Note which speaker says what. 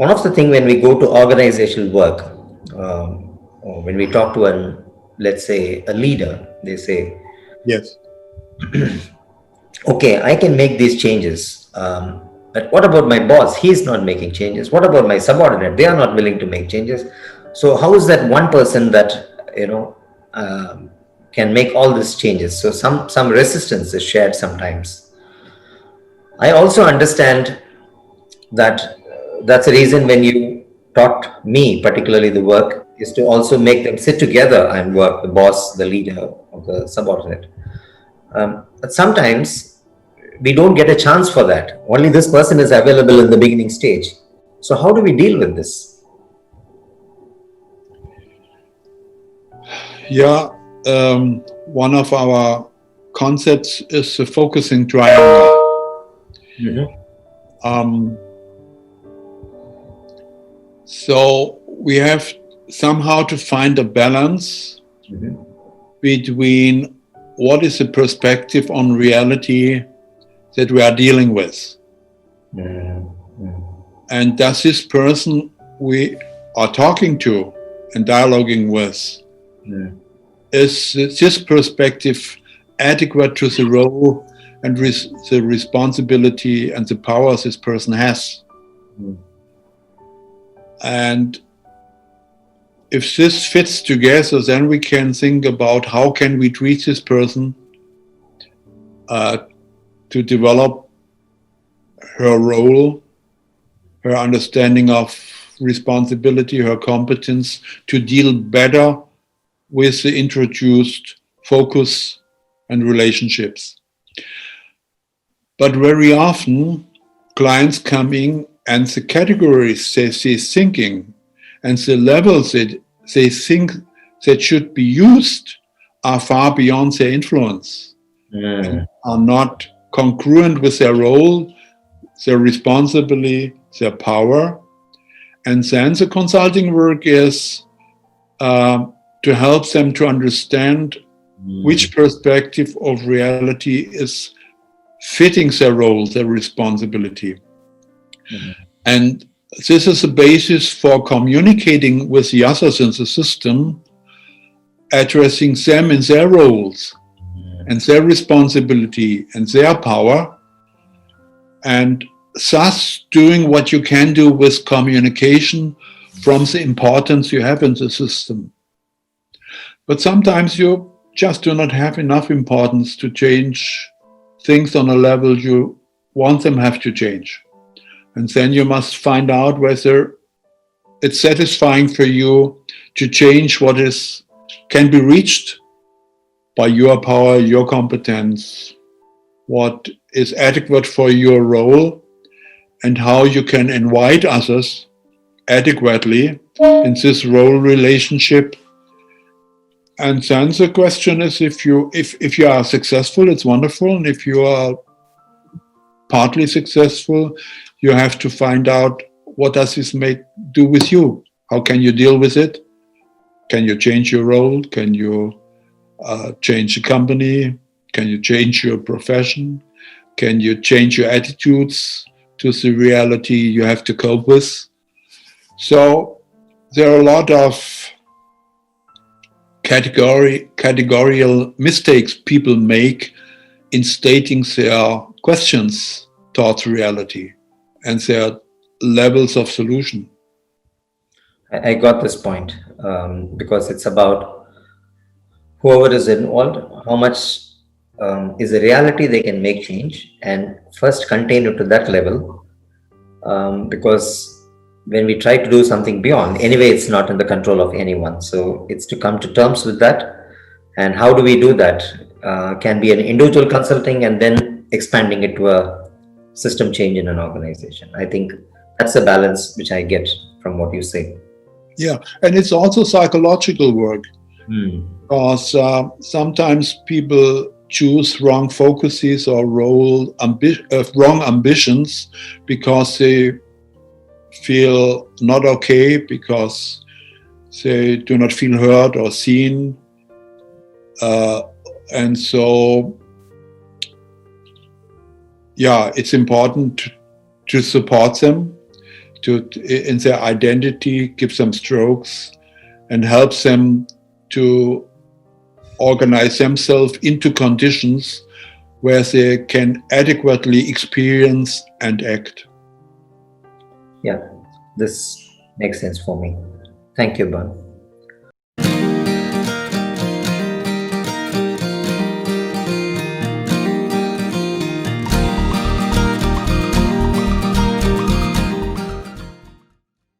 Speaker 1: one of the things when we go to organizational work, or when we talk to let's say a leader, they say,
Speaker 2: yes,
Speaker 1: okay, I can make these changes. But what about my boss? He's not making changes. What about my subordinate? They are not willing to make changes. So how is that one person that, can make all these changes? So some resistance is shared sometimes. I also understand that that's the reason when you taught me, particularly the work, is to also make them sit together and work, the boss, the leader, or the subordinate. But sometimes we don't get a chance for that. Only this person is available in the beginning stage. So how do we deal with this?
Speaker 2: yeah. One of our concepts is the focusing triangle.
Speaker 1: Mm-hmm.
Speaker 2: So we have somehow to find a balance
Speaker 1: Mm-hmm.
Speaker 2: between what is the perspective on reality that we are dealing with.
Speaker 1: Mm-hmm.
Speaker 2: And does this person we are talking to and dialoguing with, is this perspective adequate to the role and the responsibility and the powers this person has? And if this fits together, then we can think about how can we treat this person to develop her role, her understanding of responsibility, her competence to deal better with the introduced focus and relationships. But very often, clients come in and the categories they're thinking and the levels that they think that should be used are far beyond their influence and are not congruent with their role, their responsibility, their power. And then the consulting work is to help them to understand which perspective of reality is fitting their role, their responsibility. And this is the basis for communicating with the others in the system, addressing them in their roles and their responsibility and their power, and thus doing what you can do with communication from the importance you have in the system. But sometimes you just do not have enough importance to change things on a level you want them have to change. And then you must find out whether it's satisfying for you to change what can be reached by your power, your competence, what is adequate for your role, and how you can invite others adequately in this role relationship. And then the question is, if you are successful, it's wonderful. And if you are partly successful, you have to find out what does this do with you? How can you deal with it? Can you change your role? Can you change the company? Can you change your profession? Can you change your attitudes to the reality you have to cope with? So there are a lot of categorical mistakes people make in stating their questions towards reality and their levels of solution.
Speaker 1: I got this point, because it's about whoever is involved, how much is the reality they can make change, and first contain it to that level, because when we try to do something beyond, anyway, it's not in the control of anyone. So it's to come to terms with that. And how do we do that? Can be an individual consulting and then expanding it to a system change in an organization. I think that's the balance which I get from what you say.
Speaker 2: Yeah, and it's also psychological work, because sometimes people choose wrong focuses or wrong ambitions because they feel not okay, because they do not feel heard or seen. And so, yeah, it's important to support them, in their identity, gives them strokes, and helps them to organize themselves into conditions where they can adequately experience and act.
Speaker 1: Yeah, this makes sense for me. Thank you, Bernd.